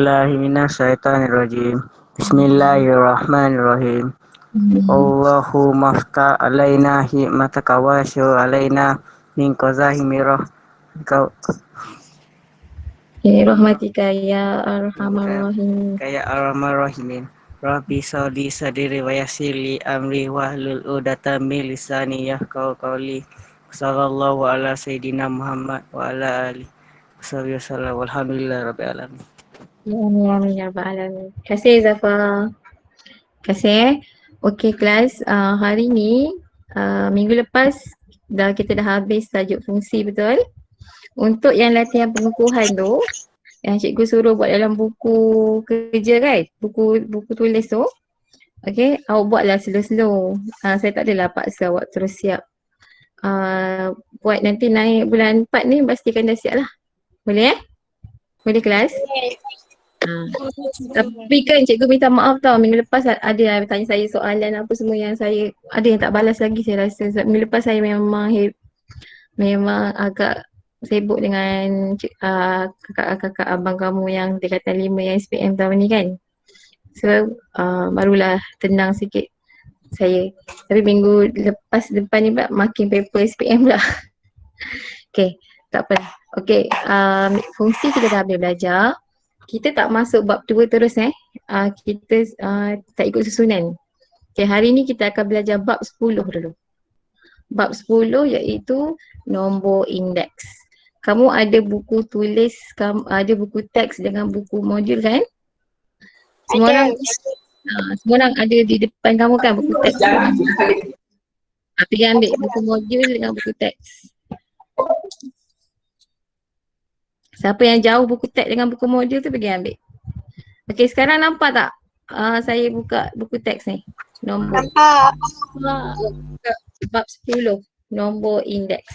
Billahi minasyaitonirrajim. Bismillahirrahmanirrahim. Allahumma ftah alaina hikmataka wa syur alaina min qazahimi kau Rahmatika ya arhamar rahim. kayak arhamar rahimin. Rabbi sholli sadri wa yassir li amri wahlul 'uqdatam min lisani yafqahu qawli. Sallallahu ala sayyidina Muhammad wa ala alihi wasallam. Walhamdulillahi rabbil alamin. Ya amin ya amin ya rabbal alamin. Terima kasih Zafar. Terima kasih. Okey kelas, hari ni minggu lepas kita dah habis tajuk fungsi, betul? Untuk yang latihan pengukuhan tu, yang cikgu suruh buat dalam buku kerja kan, buku tulis tu. Okey, awak buatlah slow-slow. Saya tak adalah paksa awak terus siap. Buat nanti naik bulan 4 ni pastikan dah siap lah. Boleh Boleh kelas? Tapi kan cikgu minta maaf tau, minggu lepas ada yang tanya saya soalan apa semua yang saya ada yang tak balas lagi saya rasa. Sebab minggu lepas saya memang agak sibuk dengan kakak-kakak abang kamu yang tingkatan 5 yang SPM tahun ni kan. So barulah tenang sikit saya. Tapi minggu depan ni pula makin paper SPM pula. Okay, tak apa. Okay, fungsi kita dah habis belajar. Kita tak masuk bab 2 terus kita tak ikut susunan. Okay, hari ni kita akan belajar bab 10 dulu. Bab 10 iaitu nombor indeks. Kamu ada buku tulis, ada buku teks dengan buku modul kan? Semua orang ada di depan kamu kan buku teks. Pergi ambil buku modul dengan buku teks. Siapa yang jauh buku teks dengan buku modul tu pergi ambil. Okey, sekarang nampak tak? Saya buka buku teks ni. Nombor. Nampak. Bab 10, nombor indeks.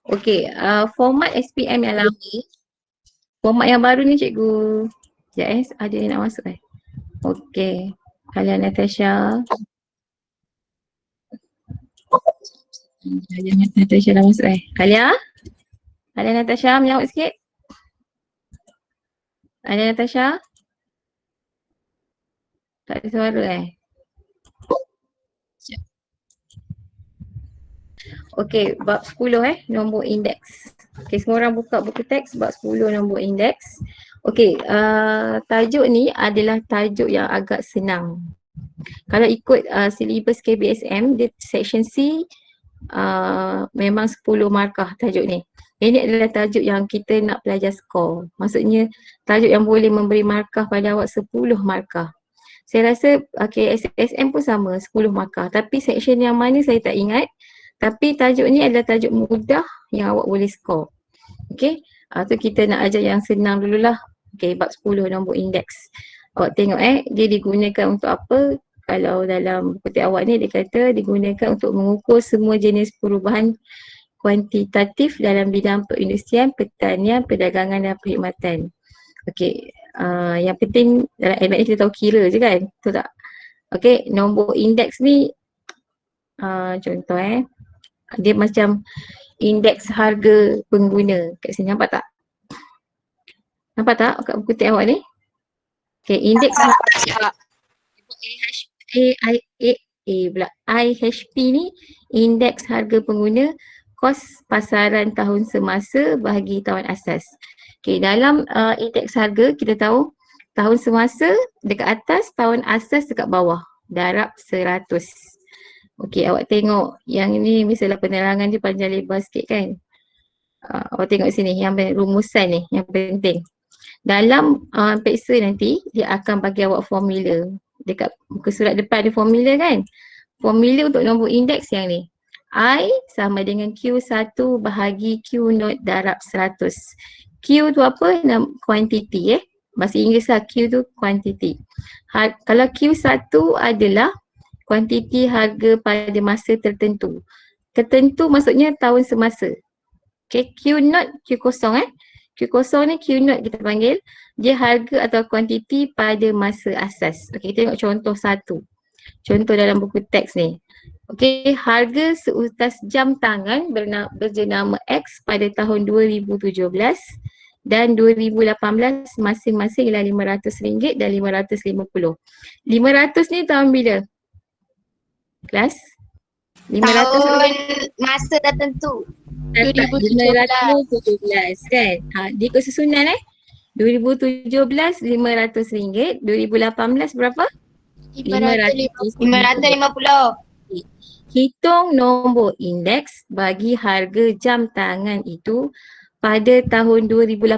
Okey, format SPM yang lama. Format yang baru ni cikgu. Sekejap ada yang nak masuk Okey. Halia Natasha. Halia Natasha dah masuk Halia? Halia Natasha menjawab sikit. Halia Natasha? Tak ada suara Okey, bab 10 nombor indeks. Okey, semua orang buka buku teks bab 10 nombor indeks. Okey, tajuk ni adalah tajuk yang agak senang. Kalau ikut silibus KBSM, dia section C memang 10 markah tajuk ni. Ini adalah tajuk yang kita nak belajar skor. Maksudnya tajuk yang boleh memberi markah pada awak 10 markah. Saya rasa SSM pun sama 10 markah. Tapi section yang mana saya tak ingat. Tapi tajuk ni adalah tajuk mudah yang awak boleh skor. Okay, tu kita nak ajar yang senang dululah. Okay, bab 10 nombor indeks. Awak tengok dia digunakan untuk apa? Kalau dalam buku teks awak ni dia kata digunakan untuk mengukur semua jenis perubahan kuantitatif dalam bidang perindustrian, pertanian, perdagangan dan perkhidmatan. Okay, yang penting dalam MX kita tahu kira je kan? Betul tak? Okay, nombor indeks ni contoh dia macam indeks harga pengguna kat sini, nampak tak? Nampak tak kat buku teks awak ni? Okay, indeks IHP ni indeks harga pengguna kos pasaran tahun semasa bahagi tahun asas. Okay, dalam indeks harga kita tahu tahun semasa dekat atas, tahun asas dekat bawah, darab 100. Okey, awak tengok yang ni misalnya penerangan dia panjang lebar sikit kan. Awak tengok sini yang rumusan ni yang penting. Dalam peksa nanti dia akan bagi awak formula. Dekat muka surat depan ada formula kan. Formula untuk nombor indeks yang ni. I sama dengan Q1 bahagi Q0 darab 100. Q tu apa? Quantity Bahasa Inggeris lah, Q tu quantity. Kalau Q1 adalah kuantiti harga pada masa tertentu. Tertentu maksudnya tahun semasa. Okay, Q0, Q0 Q0 ni Q0 kita panggil. Dia harga atau kuantiti pada masa asas. Okay, kita tengok contoh satu. Contoh dalam buku teks ni. Okay, harga seutas jam tangan berjenama X pada tahun 2017 dan 2018 masing-masing ialah RM500 dan RM550. 500 ni tahun bila? Kelas? 500 Tahun masa dah tentu. 517 kan? Dia ikut susunan 2017 RM500, 2018 berapa? 550. Hitung nombor indeks bagi harga jam tangan itu pada tahun 2018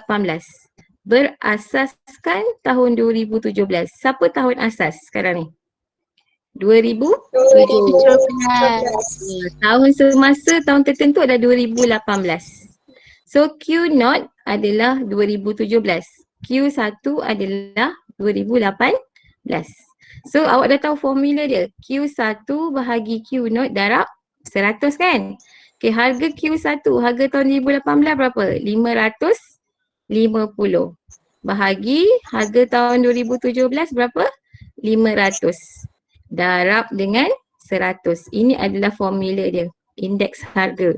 berasaskan tahun 2017. Siapa tahun asas sekarang ni? 2017. Tahun semasa tahun tertentu adalah 2018. So Q0 adalah 2017. Q1 adalah 2018. So awak dah tahu formula dia. Q1 bahagi Q0 darab 100 kan? Okay, harga Q1, harga tahun 2018 berapa? 550. Bahagi harga tahun 2017 berapa? 500. Darab dengan 100. Ini adalah formula dia. Indeks harga.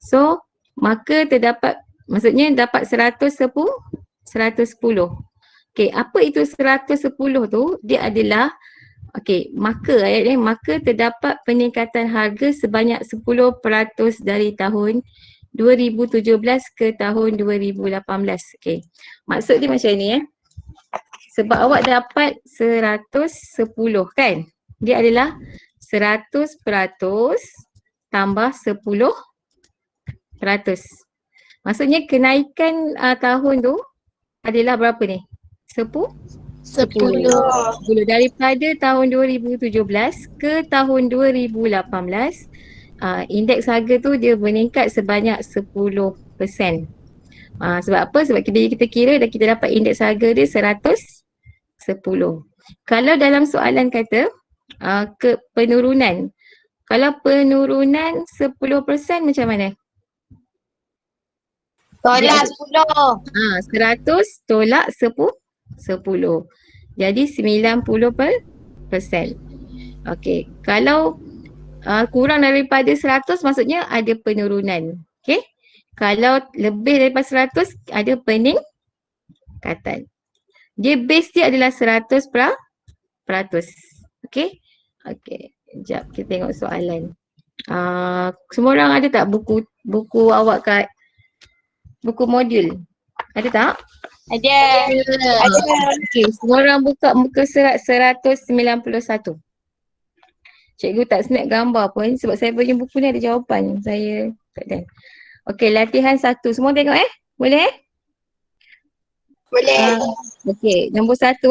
So, maka terdapat, maksudnya dapat 110. Okay, apa itu 110 tu? Dia adalah, okay, maka ayat ni, maka terdapat peningkatan harga sebanyak 10% dari tahun 2017 ke tahun 2018. Okay, maksud dia macam ni sebab awak dapat 110 kan? Dia adalah 100% tambah 10%. Maksudnya kenaikan tahun tu adalah berapa ni? 10? 10. Daripada tahun 2017 ke tahun 2018, indeks harga tu dia meningkat sebanyak 10%. Sebab apa? Sebab kita kira dan kita dapat indeks harga dia 110. Kalau dalam soalan kata ke penurunan, kalau penurunan 10% macam mana? Tolak 10. 100 tolak 10. Jadi 90%. Okey, kalau kurang daripada 100 maksudnya ada penurunan. Okey. Kalau lebih daripada 100 ada peningkatan. Dia base dia adalah 100%. Okey. Okey, sekejap kita tengok soalan. Semua orang ada tak buku awak kat buku modul? Ada tak? Ada. Okey, semua orang buka muka surat 191. Cikgu tak snap gambar pun sebab saya punya buku ni ada jawapan. Saya tak ada. Okey, latihan 1. Semua tengok Boleh Boleh. Okey, nombor 1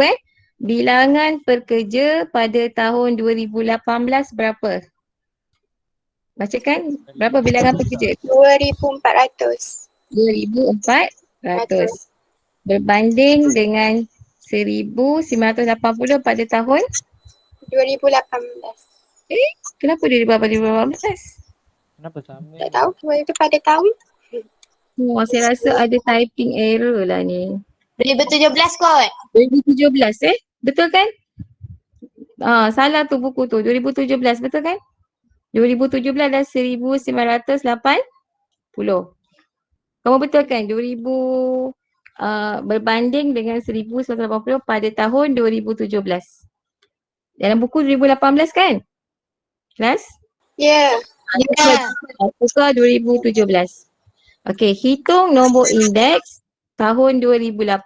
bilangan pekerja pada tahun 2018 berapa? Bacakan, berapa bilangan pekerja? 2,400. 2,400. Berbanding dengan 1,980 pada tahun 2018. Kenapa 2018? Kenapa sama? Tak tahu sebab itu pada tahun. Saya rasa ada typing error lah ni. 2017 kot. 2017 betul kan? Salah tu buku tu, 2017 betul kan? 2017 adalah 1980. Kamu betul kan? 2000 berbanding dengan 1980 pada tahun 2017. Dalam buku 2018 kan? Kelas? Ya. Buka 2017. Okey, hitung nombor indeks tahun 2018.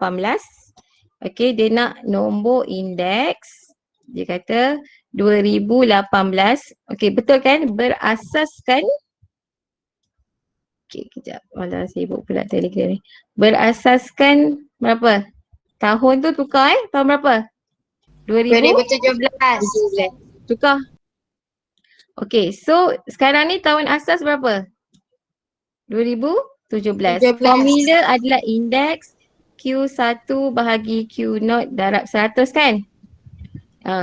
Okey, dia nak nombor indeks. Dia kata 2018. Okey, betul kan? Berasaskan. Okey, kejap. Alah, sibuk pula Telegram ni. Berasaskan berapa? Tahun tu tukar Tahun berapa? 2017. Tukar. Okey, so sekarang ni tahun asas berapa? 2017. Formula adalah indeks Q1 bahagi Q0 darab 100 kan?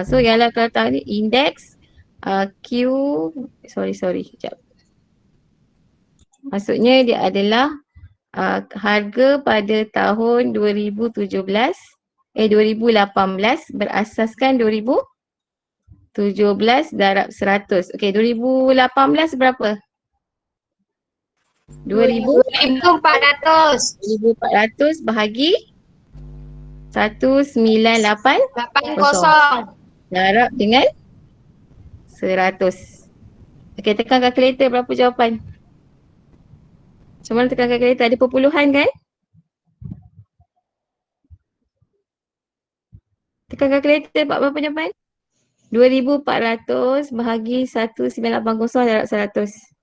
So ialah kalau tahu ni indeks sorry, sekejap. Maksudnya dia adalah harga pada tahun 2018 berasaskan 2017 darab 100. Okey, 2018 berapa? 2,400. 2,400 bahagi 1980 80. darab dengan 100. Okey, tekan kalkulator berapa jawapan? Macam mana tekan kalkulator? Ada perpuluhan kan? Tekan kalkulator buat berapa jawapan? 2,400 bahagi 1980 darab 100.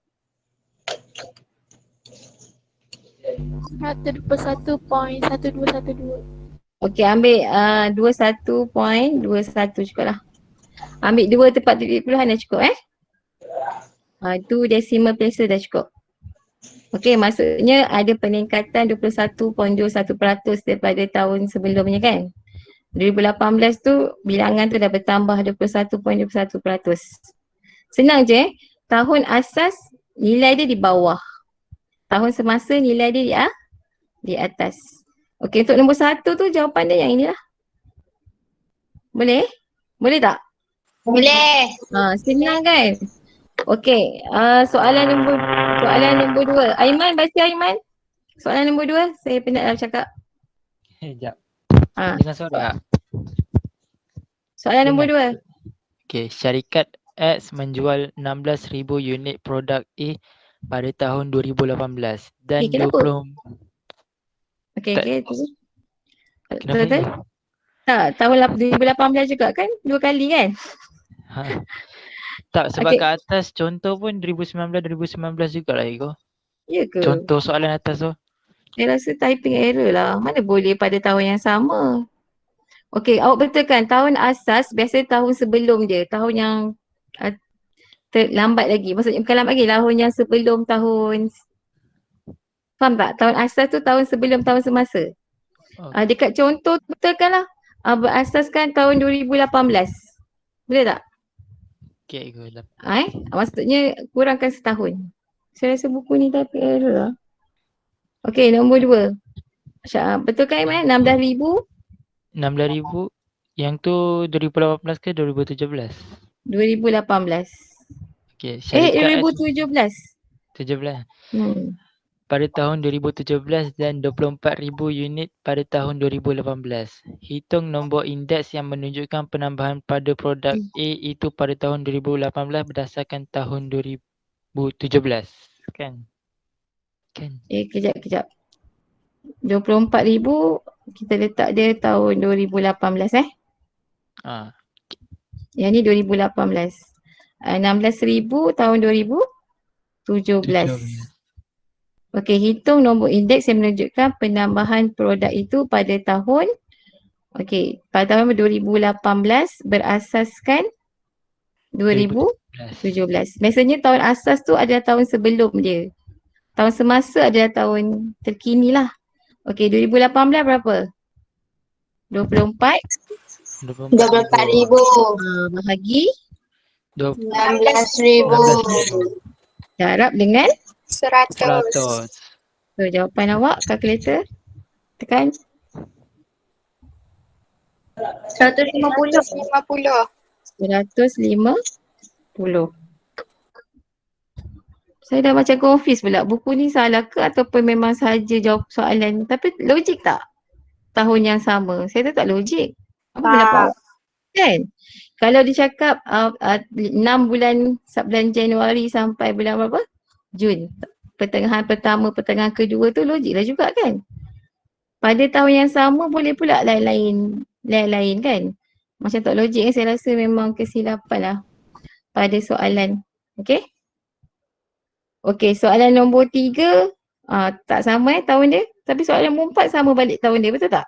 121.1212. Okey, ambil 21.21 cukup lah. Ambil 2 tempat titik puluhan dah cukup tu decimal places dah cukup. Okey, maksudnya ada peningkatan 21.21% daripada tahun sebelumnya kan. 2018 tu bilangan tu dah bertambah 21.21%. Senang je tahun asas nilai dia di bawah. Tahun semasa nilai dia di atas. Okey, untuk nombor 1 tu jawapan dia yang inilah. Boleh? Boleh tak? Boleh. Senang kan? Okey, soalan nombor 2. Aiman, baca Aiman. Soalan nombor 2, saya penat dah bercakap. Sekejap. Ha, Dengar suara. soalan nombor Dengar. 2. Okey, syarikat X menjual 16,000 unit produk A pada tahun 2018 dan Kenapa? 20 Okey, Tak- okey. Terus. Kenapa Betul? ni? Tak, tahun 2018 juga kan? 2 kali kan? Ha. Tak, sebab Okey. kat atas contoh pun 2019 jugalah Ego. Ya ke? Contoh soalan atas tu. Saya rasa typing error lah. Mana boleh pada tahun yang sama. Okey, awak betulkan tahun asas biasa tahun sebelum dia. Tahun yang terlambat lagi. Maksudnya bukan lambat lagi. Tahun yang sebelum tahun. Faham tak? Tahun asas tu tahun sebelum tahun semasa. Dekat contoh betulkan lah. Berasaskan tahun 2018. Boleh tak? Okey Ego. Maksudnya kurangkan setahun. Saya rasa buku ni typing error lah. Okey, nombor 2. Betulkan Iman? 16,000 16,000 yang tu 2018 ke 2017? 2018. Okey, syarikat 2017. 17 Hmm. pada tahun 2017 dan 24,000 unit pada tahun 2018. Hitung nombor indeks yang menunjukkan penambahan pada produk A itu pada tahun 2018 berdasarkan tahun 2017. Kan? Kejap. 24,000 kita letak dia tahun 2018 Yang ni 2018. 16,000 tahun 2017. Okey, hitung nombor indeks yang menunjukkan penambahan produk itu pada tahun pada tahun 2018 berasaskan 2017. Biasanya tahun asas tu adalah tahun sebelum dia. Tahun semasa adalah tahun terkini lah. Okey, 2018 berapa? 24 24,000. bahagi 16,000. darab dengan 100. So jawapan awak kalkulator tekan 150. 150. Saya dah macam confused pula. Buku ni salah ke ataupun memang sahaja jawab soalan. Tapi logik tak? Tahun yang sama. Saya tu tak logik. Apa pendapat awak? Kan? Kalau dia cakap 6 bulan Januari sampai bulan berapa? Jun. Pertengahan pertama, pertengahan kedua tu logik lah juga kan? Pada tahun yang sama boleh pula lain-lain kan? Macam tak logik kan, saya rasa memang kesilapan lah pada soalan. Okay? Okay, soalan nombor 3 tak sama tahun dia. Tapi soalan nombor 4 sama balik tahun dia, betul tak?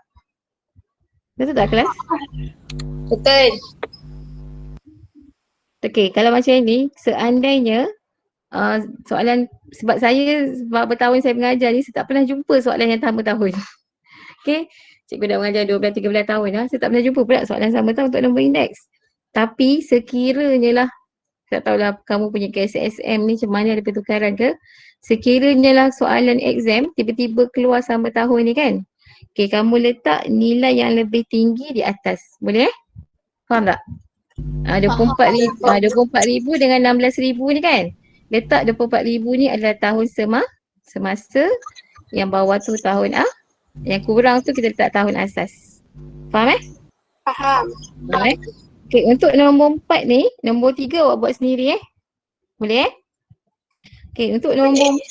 Betul tak kelas? Betul. Okay, kalau macam ni, seandainya soalan, sebab saya berapa tahun saya mengajar ni, saya tak pernah jumpa soalan yang sama tahun. Okay, cikgu dah mengajar 12-13 tahun lah, saya tak pernah jumpa pula soalan sama tahun untuk nombor indeks. Tapi sekiranya lah, tak tahulah kamu punya KSSM ni macam mana, ada pertukaran ke, sekiranya lah soalan exam tiba-tiba keluar sama tahun ni kan, okay, kamu letak nilai yang lebih tinggi di atas, boleh Faham tak? 24,000 dengan 16,000 ni kan, letak 24,000 ni adalah tahun semasa, yang bawah tu tahun yang kurang tu kita letak tahun asas. Faham Faham. Faham Okay, untuk nombor 4 ni, nombor 3 awak buat sendiri Boleh Okay, untuk nombor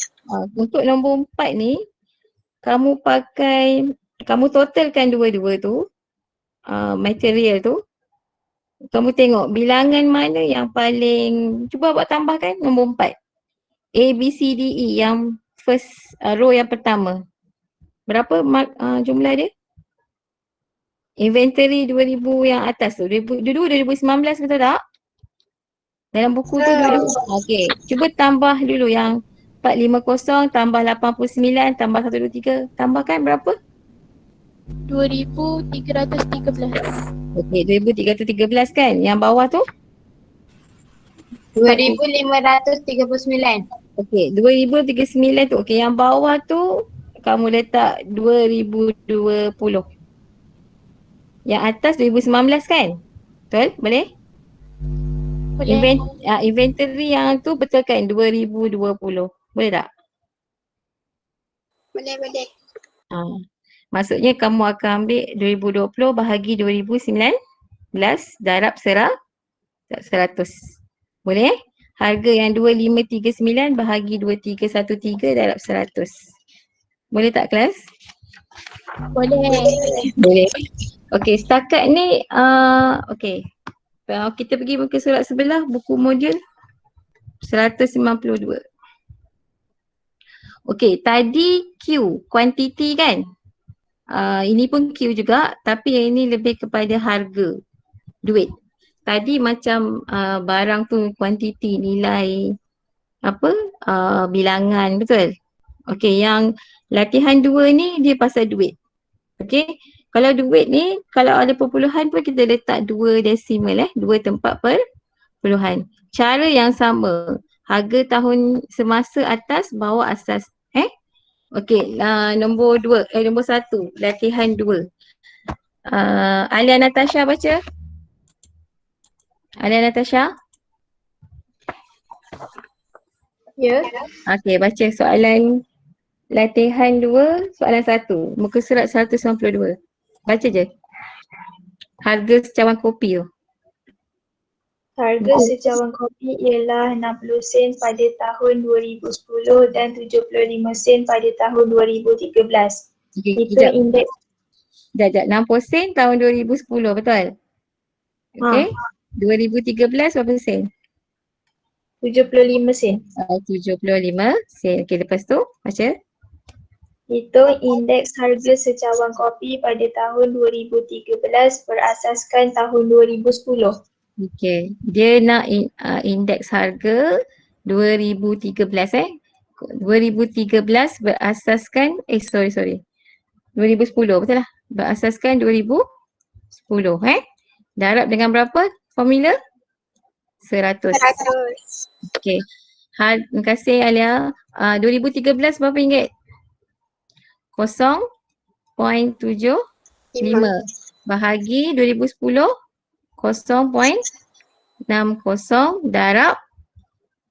4 ni, kamu totalkan dua-dua tu, material tu. Kamu tengok bilangan mana yang paling, cuba awak tambahkan nombor 4. A, B, C, D, E yang first row yang pertama. Berapa jumlah dia? Inventory 2000 yang atas tu. Dulu 2019 betul tak? Dalam buku tu dulu. Okey, cuba tambah dulu yang 450 tambah 89 tambah 123. Tambahkan berapa? 2313. Okey, 2313 kan? Yang bawah tu? 2539. Okey, 2039 tu. Okey, yang bawah tu kamu letak 2020. Yang atas 2019 kan? Betul? Boleh? Boleh. Inventory yang tu betulkan 2020. Boleh tak? Boleh. Maksudnya kamu akan ambil 2020 bahagi 2019 darab 100. Boleh? Harga yang 2539 bahagi 2313 darab 100. Boleh tak kelas? Boleh. Boleh. Okey, setakat ni okey. Kita pergi muka surat sebelah, buku modul 192. Okey, tadi Q, quantity kan? Ini pun Q juga, tapi yang ini lebih kepada harga, duit. Tadi macam barang tu quantity, nilai bilangan, betul? Okey, yang latihan 2 ni dia pasal duit. Okey, kalau duit ni, kalau ada perpuluhan pun kita letak 2 desimal 2 tempat perpuluhan. Cara yang sama, harga tahun semasa atas, bawah asas. Okey, nombor 1, latihan 2. Alia Natasha baca. Alia Natasha. Ya. Okey, baca soalan latihan 2, soalan 1. Muka surat 192. Baca je. Harga secawan kopi tu. Harga secawan kopi ialah 60 sen pada tahun 2010 dan 75 sen pada tahun 2013. Okey, Itu kejap. indeks 60 sen tahun 2010, betul? Okey. 2013 berapa sen? 75 sen. 75 sen. Okey, lepas tu baca. Itu indeks harga secawan kopi pada tahun 2013 berasaskan tahun 2010. Okey, dia nak indeks harga 2013 2013 berasaskan 2010 betul lah. Berasaskan 2010 darab dengan berapa formula? 100. 100. Okey. Terima kasih Alia. 2013 berapa ringgit? 0.75 bahagi 2010 0.60 darab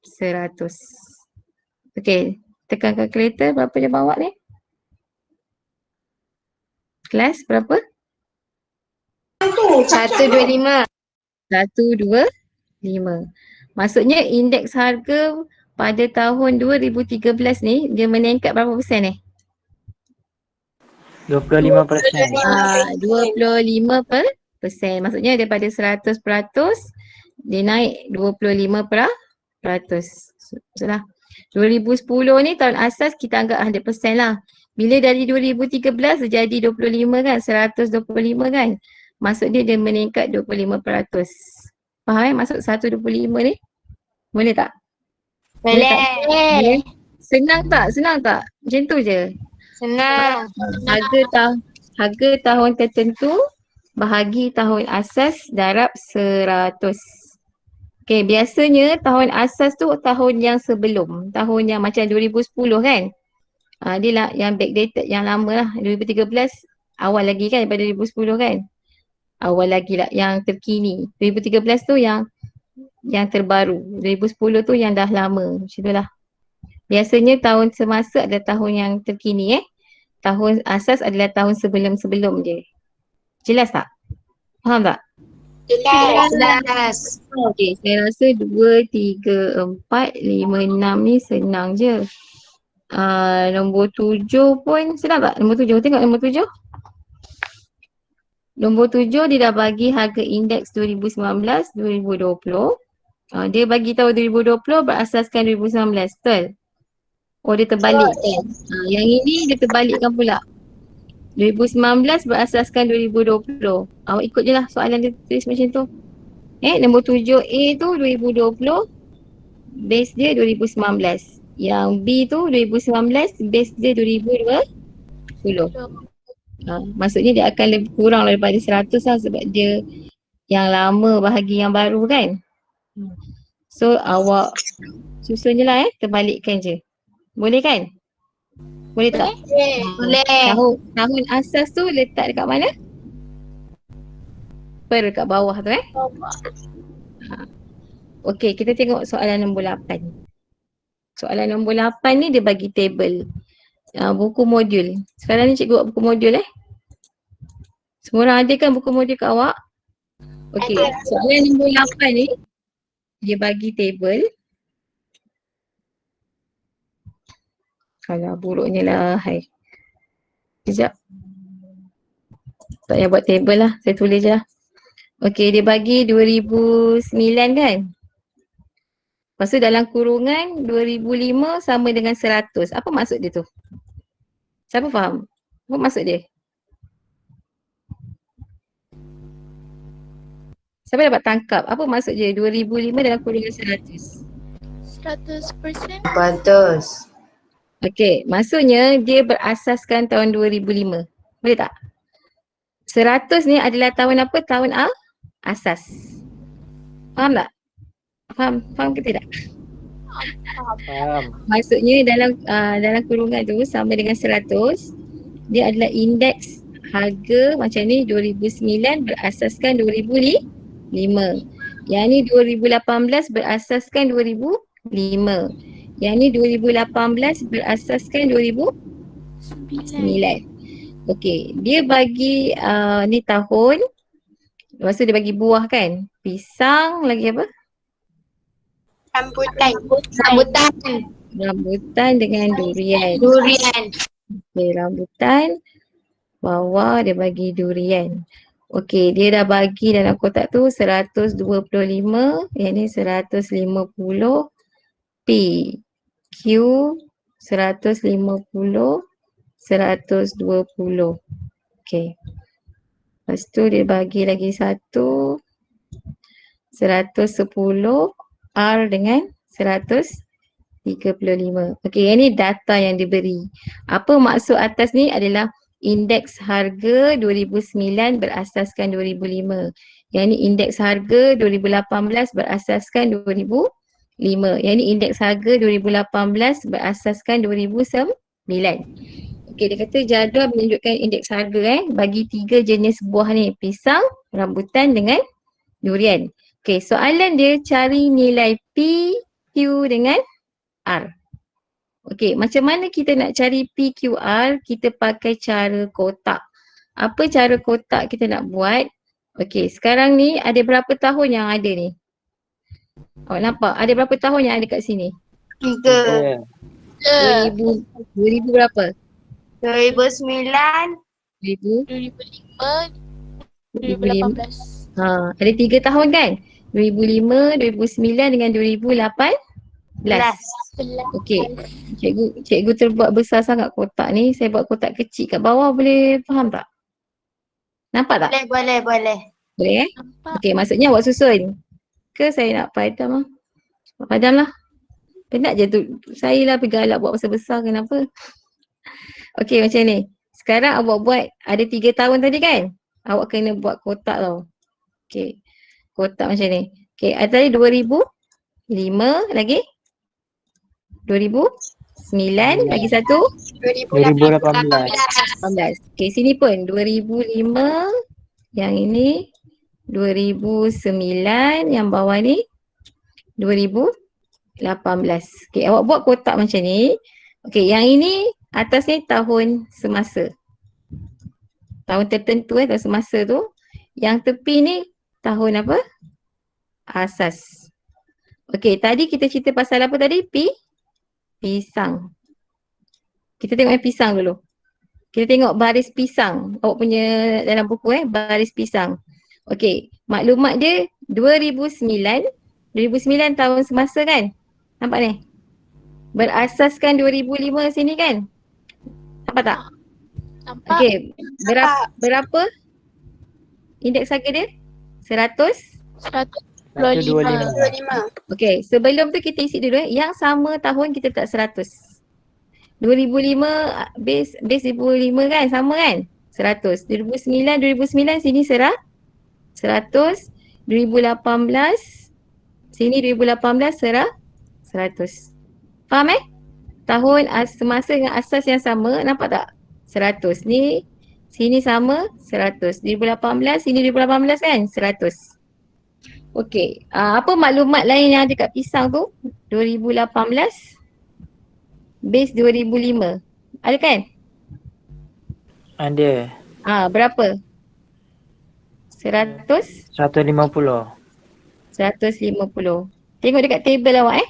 100. Okey, tekan kalkulator berapa dia bawa ni? Kelas berapa? 125. 125. Maksudnya indeks harga pada tahun 2013 ni dia meningkat berapa persen ni? 25%. 25%. Maksudnya daripada 100% dia naik 25%. Maksudlah 2010 ni tahun asas kita anggap 100% lah. Bila dari 2013 dia jadi 25 kan, 125 kan. Maksud dia meningkat 25%. Faham maksud 125 ni? Boleh tak? Boleh. Senang tak? Macam tu je. Senang. Harga tahun tertentu bahagi tahun asas darab 100. Okay, biasanya tahun asas tu tahun yang sebelum. Tahun yang macam 2010 kan. Dia lah yang backdated yang lama lah. 2013 awal lagi kan daripada 2010 kan. Awal lagi lah yang terkini. 2013 tu yang terbaru. 2010 tu yang dah lama. Macam tu lah. Biasanya tahun semasa adalah tahun yang terkini Tahun asas adalah tahun sebelum-sebelum je. Jelas tak? Faham tak? Jelas. Okey, saya rasa 2, 3, 4, 5, 6 ni senang je. Nombor 7 pun senang tak? Nombor 7, tengok nombor 7. Nombor 7 dia dah bagi harga indeks 2019, 2020. Dia bagi tahu 2020 berasaskan 2019, betul? Oh, dia terbalik kan? Yang ini dia terbalikkan pula. 2019 berasaskan 2020. Awak ikut je lah soalan dia tulis macam tu. Nombor 7A tu 2020, base dia 2019. Yang B tu 2019, base dia 2020. Maksudnya dia akan lebih kurang daripada 100 lah sebab dia yang lama bahagi yang baru kan. So awak susun je lah terbalikkan je. Boleh kan? Boleh tak? Boleh. Tahun asas tu letak dekat mana? Dekat bawah tu Okey, kita tengok soalan nombor 8. Soalan nombor 8 ni dia bagi table buku modul. Sekarang ni cikgu buat buku modul Semua orang ada kan buku modul kat awak? Okey, soalan nombor 8 ni dia bagi table. Alah buruknya lah, hai. Sekejap. Tak payah buat table lah, saya tulis je lah. Okey, dia bagi 2009 kan? Lepas tu dalam kurungan 2005 sama dengan 100. Apa maksud dia tu? Siapa faham? Apa maksud dia? Siapa dapat tangkap? Apa maksud dia 2005 dalam kurungan 100? 100%. 100. Okey, maksudnya dia berasaskan tahun 2005. Boleh tak? 100 ni adalah tahun apa? Tahun asas. Faham tak? Faham ke tidak? Faham. Maksudnya dalam kurungan tu sama dengan 100, dia adalah indeks harga macam ni 2009 berasaskan 2005. Yang ni 2018 berasaskan 2005. Yang ni 2018 berasaskan 2009. Okey, dia bagi ni tahun. Lepas tu dia bagi buah kan? Pisang, lagi apa? Rambutan dengan durian. Okey, rambutan. Bawah dia bagi durian. Okey, dia dah bagi dalam kotak tu 125, yang ni 150, P, Q 150, 120. Okey. Lepas tu dia bagi lagi satu 110, R dengan 135. Okey, yang ni data yang diberi. Apa maksud atas ni adalah indeks harga 2009 berasaskan 2005. Yang ni indeks harga 2018 berasaskan 2005. Yang ni indeks harga 2018 berasaskan 2009. Okey, dia kata jadual menunjukkan indeks harga bagi 3 jenis buah ni, pisang, rambutan dengan durian. Okey, soalan dia cari nilai P, Q dengan R. Okey, macam mana kita nak cari P, Q, R? Kita pakai cara kotak. Apa cara kotak kita nak buat? Okey, sekarang ni ada berapa tahun yang ada ni? Awak nampak? Ada berapa tahun yang ada kat sini? 3. 2000 berapa? 2009. 2000? 2005, 2018. Ada 3 tahun kan? 2005, 2009 dengan 2018. Okey. Cikgu terbuat besar sangat kotak ni. Saya buat kotak kecil kat bawah, boleh faham tak? Nampak tak? Boleh. Boleh Nampak. Okey, maksudnya awak susun. Ke saya nak padam lah? Padam lah. Penat je tu. Saya lah pergi galak buat besar-besar, kenapa? Okey, macam ni. Sekarang awak buat ada 3 tahun tadi kan? Awak kena buat kotak tau. Okey. Kotak macam ni. Okey, tadi 2005 lagi? 2009 lagi satu? 2018. Okey, sini pun 2005, yang ini 2009, yang bawah ni 2018. Okay, awak buat kotak macam ni. Okay, yang ini atas ni tahun semasa. Tahun tertentu tahun semasa tu. Yang tepi ni tahun apa? Asas. Okay, tadi kita cerita pasal apa tadi? Pisang. Kita tengok yang pisang dulu. Kita tengok baris pisang. Awak punya dalam buku baris pisang. Okay, maklumat dia 2009. 2009 tahun semasa kan? Nampak ni? Berasaskan 2005 sini kan? Nampak tak? Nampak? Okay, berapa indeks harga dia? 100? 125. Okay, sebelum tu kita isi dulu yang sama tahun kita tak 100. 2005 base 2005 kan, sama kan? 100. 2009 sini 100. 2018 sini 2018 100. Faham Tahun semasa dengan asas yang sama, nampak tak? 100 ni sini sama 100. 2018 sini 2018 kan? 100. Okey, apa maklumat lain yang ada kat pisang tu? 2018 base 2005. Ada kan? Ada. Berapa? 100? 150. 150. Tengok dekat table awak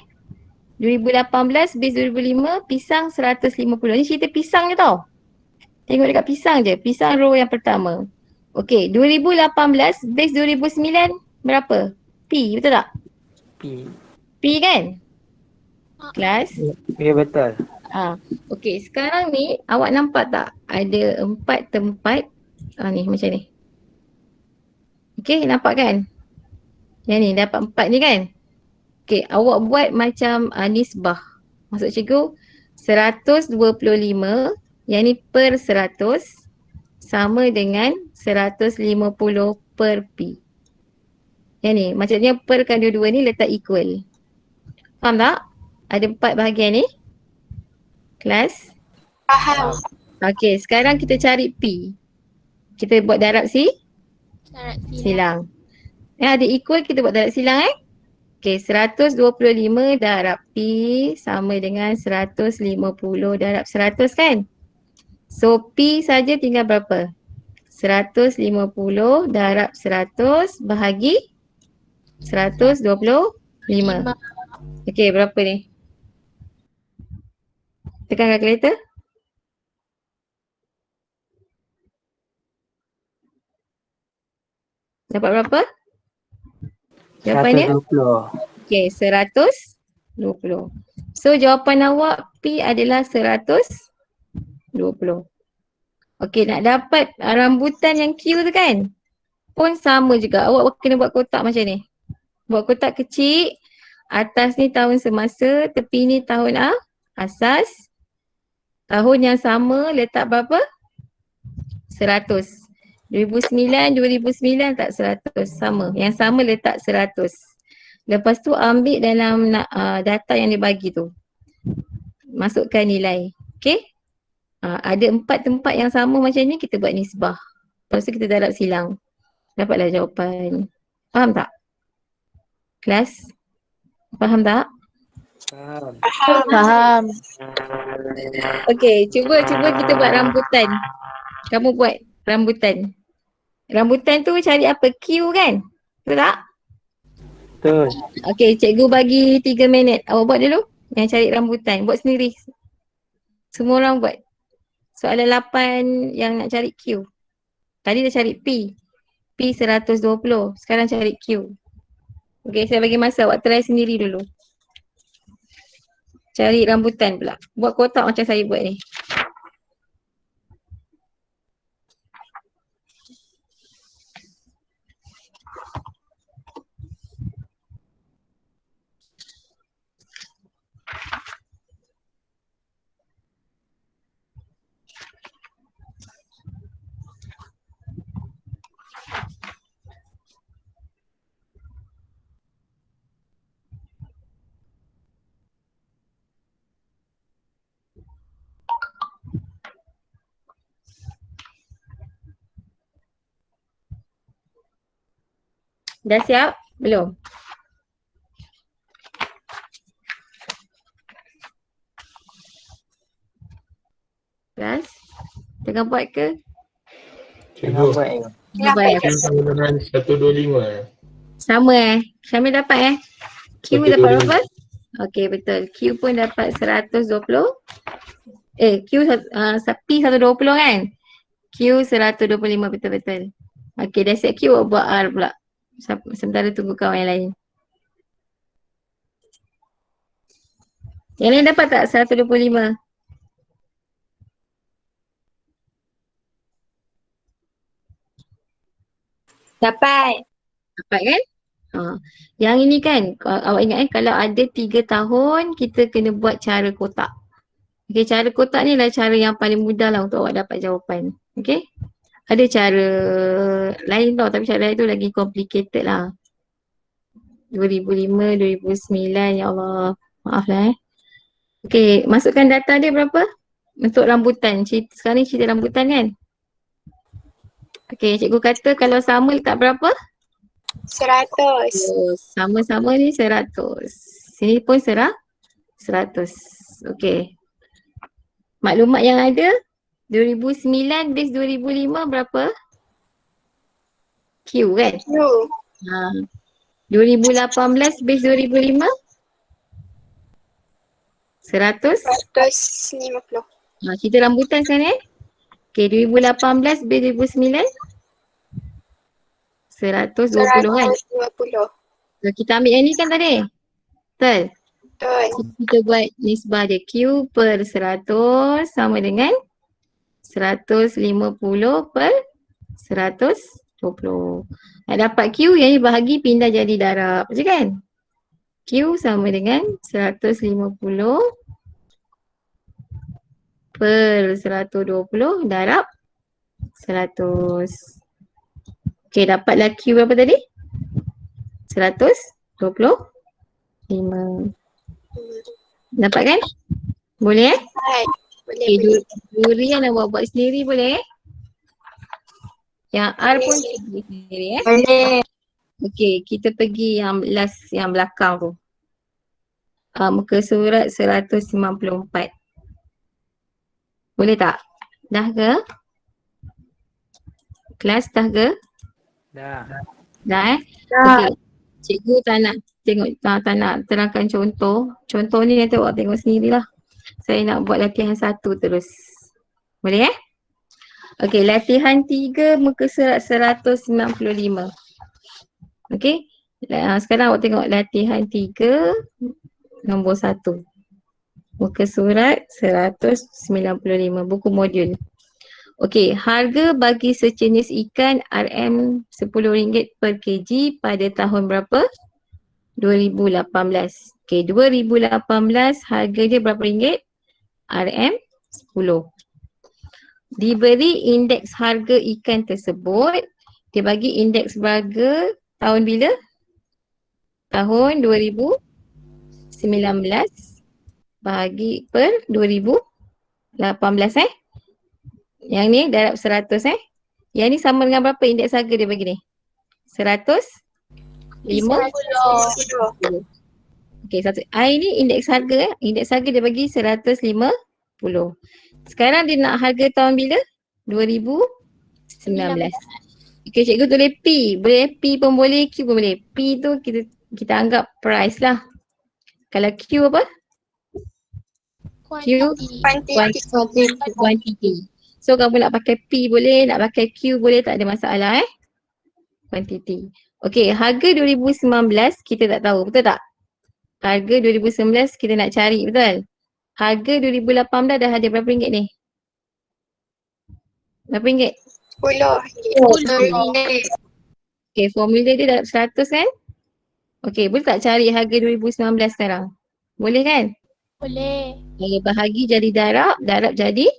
2018 base 2005 pisang 150. Ni cerita pisang je tau. Tengok dekat pisang je. Pisang row yang pertama. Okey, 2018 base 2009 berapa? P, betul tak? P kan? Kelas? Ya betul. Okey, sekarang ni awak nampak tak ada 4 tempat ni macam ni. Okey, nampak kan? Yang ni dapat 4 ni kan? Okey, awak buat macam nisbah. Maksud cikgu 125 yang ni per 100 sama dengan 150 per P. Yang ni maksudnya perkan dua-dua ni letak equal. Faham tak? Ada 4 bahagian ni. Kelas? Faham. Okey, sekarang kita cari P. Kita buat darab Syarat silang. Ada equal, kita buat darab silang Okey, 125 darab P sama dengan 150 darab 100 kan? So P saja tinggal berapa? 150 darab 100 bahagi 125. Okey, berapa ni? Tekan kalkulator. Dapat berapa? Jawapannya? 120. Okey, 120. So jawapan awak P adalah 120. Okey, nak dapat rambutan yang Q tu kan? Pun sama juga. Awak kena buat kotak macam ni. Buat kotak kecil. Atas ni tahun semasa, tepi ni tahun asas. Tahun yang sama letak berapa? 100. 2009 tak 100. Sama. Yang sama letak 100. Lepas tu ambil dalam data yang dia bagi tu. Masukkan nilai. Okay? Ada 4 tempat yang sama macam ni, kita buat nisbah. Lepas tu kita darab silang. Dapatlah jawapan. Faham tak? Kelas? Faham tak? Faham. Okay, cuba kita buat rambutan. Kamu buat rambutan. Rambutan tu cari apa? Q kan? Betul tak? Betul. Okay, cikgu bagi 3 minit. Awak buat dulu. Yang cari rambutan. Buat sendiri. Semua orang buat. Soalan 8 yang nak cari Q. Tadi dah cari P. P 120. Sekarang cari Q. Okay, saya bagi masa. Awak try sendiri dulu. Cari rambutan pula. Buat kotak macam saya buat ni. Dah siap? Belum? Tengah buat ke? Tengah Cikgu, buat je. Tengah buat Q sama dengan 125. Sama Syamil dapat 125. Q dapat berapa? Okey betul. Q pun dapat 120. Q P 120 kan? Q 125 betul-betul. Okey dah siap Q buat R pula. Sementara tunggu kawan yang lain. Yang lain dapat tak 125? Dapat. Dapat kan? Yang ini kan awak ingat kalau ada 3 tahun kita kena buat cara kotak. Okey, cara kotak ni adalah cara yang paling mudah lah untuk awak dapat jawapan. Okey. Ada cara lain tau tapi cara lain tu lagi complicated lah. 2005, 2009, ya Allah. Maaf lah Okey, masukkan data dia berapa? Untuk rambutan. Sekarang ni cerita rambutan kan? Okey, cikgu kata kalau sama letak berapa? 100. Sama-sama ni 100. Sini pun 100. Okey. Maklumat yang ada 2009 base 2005 berapa? Q kan? Q. 2018 base 2005 100. 150. Kita rambutan sekarang Okay, 2018 base 2009 120 kan? 120. So, kita ambil yang ni kan tadi? Betul? Betul. Kita buat nisbah dia Q per 100 sama dengan 150 per 120. Nak dapat Q yang ni bahagi pindah jadi darab je kan? Q sama dengan 150 per 120 darab 100. Okay, dapatlah Q berapa tadi? 125. Dapat kan? Boleh Hai. Boleh, Okay, boleh. Duri yang nak buat sendiri boleh Yang R pun Boleh. boleh sendiri Boleh. Okay, kita pergi yang last yang belakang tu. Muka surat 194. Boleh tak? Dah ke? Kelas dah ke? Dah. Dah Dah. Okay. Cikgu tak nak tengok, tak nak terangkan contoh. Contoh ni nanti awak tengok sendirilah. Saya nak buat latihan 1 terus. Boleh Okay, latihan 3 muka surat 195. Okay. Sekarang awak tengok latihan 3 nombor 1. Muka surat 195 buku modul. Okey, harga bagi sejenis ikan RM RM10 per kg pada tahun berapa? 2018. Okey, 2018 harga dia berapa ringgit? RM10. Diberi indeks harga ikan tersebut, dia bagi indeks harga tahun bila? Tahun 2019 bahagi per 2018 Yang ni darab 100 Yang ni sama dengan berapa indeks harga dia bagi ni? 100? 50. Okey, I ni indeks harga Indeks harga dia bagi 150. Sekarang dia nak harga tahun bila? 2019. Okey, cikgu tulis P. Boleh P pun boleh, Q pun boleh. P tu kita anggap price lah. Kalau Q apa? Q quantity. So kamu nak pakai P boleh, nak pakai Q boleh, tak ada masalah Quantity. Okey, harga 2019 kita tak tahu, betul tak? Harga 2019 kita nak cari, betul? Harga 2018 dah ada berapa ringgit ni? Berapa ringgit? 10. Okey, formula dia darab 100 kan? Okey, boleh tak cari harga 2019 sekarang? Boleh kan? Boleh. Bahagi jadi darab, darab jadi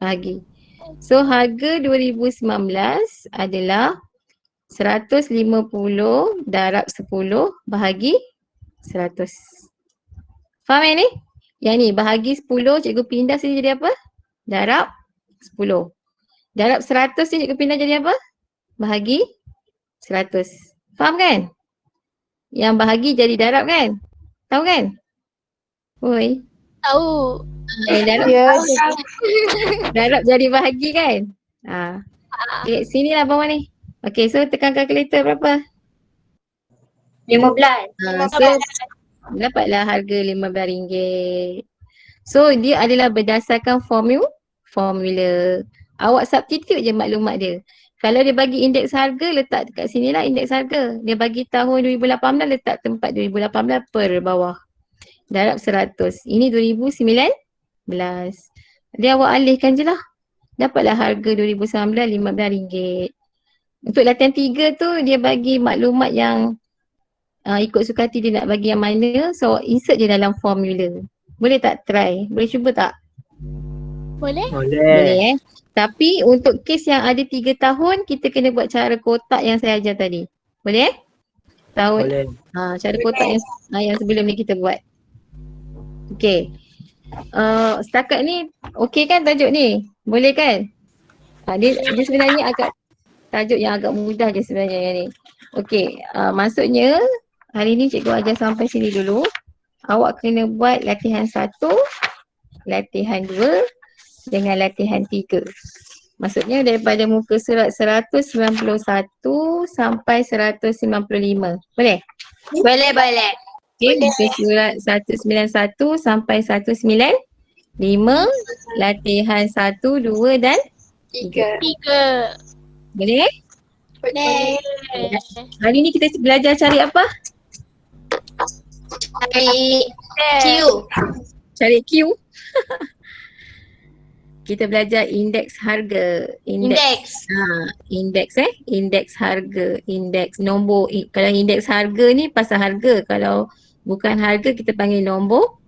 bahagi. So harga 2019 adalah 150 darab 10 bahagi 100. Faham yang ni? Yang ni bahagi 10, cikgu pindah sini jadi apa? Darab 10. Darab 100 ni cikgu pindah jadi apa? Bahagi 100. Faham kan? Yang bahagi jadi darab kan? Tahu kan? Oi. Tahu. Darab, Ya, darab jadi bahagi kan? Okay, sini lah bawah ni. Okay, so tekan kalkulator berapa? 15. So dapatlah harga RM15. So dia adalah berdasarkan formula. Awak substitute je maklumat dia. Kalau dia bagi indeks harga, letak dekat sini lah indeks harga. Dia bagi tahun 2018, letak tempat 2018 per bawah. Darab 100. Ini 2019. Dia awak alihkan je lah. Dapatlah harga 2019 RM15. Untuk latihan 3 tu dia bagi maklumat yang ikut suka hati dia nak bagi yang mana. So insert je dalam formula. Boleh tak try? Boleh cuba tak? Boleh? Boleh Tapi untuk kes yang ada 3 tahun, kita kena buat cara kotak yang saya ajar tadi. Boleh? Boleh. Cara kotak yang sebelum ni kita buat. Okay. Setakat ni okey kan tajuk ni? Boleh kan? Dia sebenarnya tajuk yang agak mudah je sebenarnya yang ni. Okey, maksudnya hari ni cikgu ajar sampai sini dulu. Awak kena buat latihan 1, latihan 2 dengan latihan 3. Maksudnya daripada muka surat 191 sampai 195. Boleh? Boleh. Okay, muka surat 191 sampai 195, latihan 1, 2 dan 3. 3. Boleh? Boleh. Hari ni kita belajar cari apa? Cari Q. Kita belajar indeks harga. Indeks harga. Indeks nombor. Kalau indeks harga ni pasal harga. Kalau bukan harga kita panggil nombor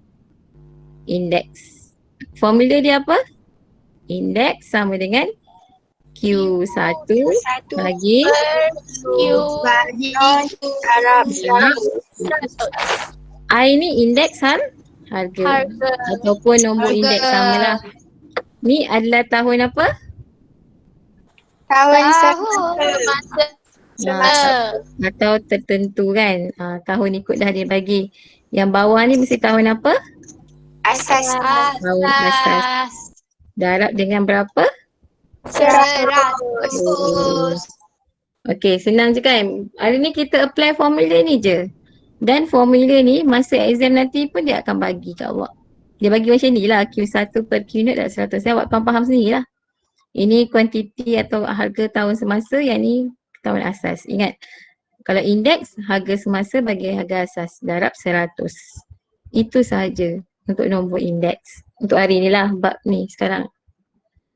indeks. Formula dia apa? Indeks sama dengan Q1 bagi Darab I ni indeks harga ataupun nombor indeks samalah. Ni adalah tahun apa? Tahun Atau tertentu kan. Tahun ikut dah dia bagi. Yang bawah ni mesti tahun apa? asas. Tahun asas. Darab dengan berapa? 100. Okey, senang je kan? Hari ni kita apply formula ni je. Dan formula ni masa exam nanti pun dia akan bagi kat awak. Dia bagi macam ni lah, Q1 per Q unit dah 100. Saya awak faham sendiri lah. Ini kuantiti atau harga tahun semasa, yang ni tahun asas. Ingat, kalau indeks harga semasa bagi harga asas, darab 100. Itu sahaja untuk nombor indeks. Untuk hari ni lah, bab ni sekarang.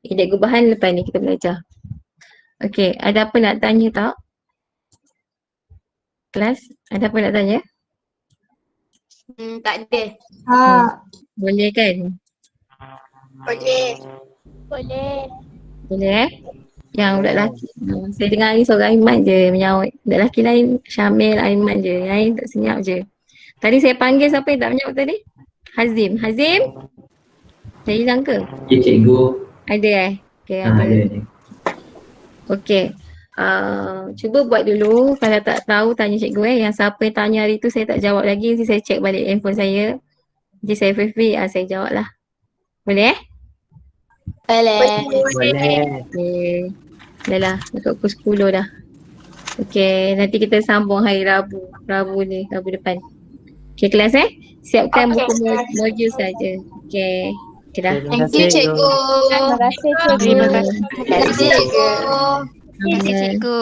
Indeks gubahan lepas ni kita belajar. Okey, ada apa nak tanya tak? Kelas, ada apa nak tanya? Tak ada. Boleh kan? Boleh. Boleh Yang budak lelaki, saya dengar ni seorang Aiman je menyaut. Budak lelaki lain Syamil, Aiman je. Yang lain tak senyap je. Tadi saya panggil siapa yang tak menyaut tadi? Hazim. Saya hilang ke? Ya cikgu. Ada Okay, Ada. Okay. Cuba buat dulu. Kalau tak tahu tanya cikgu Yang siapa yang tanya hari tu saya tak jawab lagi. Nanti saya check balik handphone saya. Nanti saya free saya jawab lah. Boleh Boleh. Okay. Dah lah, dekat pukul 10 dah. Okay, nanti kita sambung hari Rabu. Rabu depan. Okay kelas siapkan buku modul saja. Okay. Dah. Thank you cikgu. Terima kasih cikgu. Terima kasih cikgu. Terima kasih cikgu.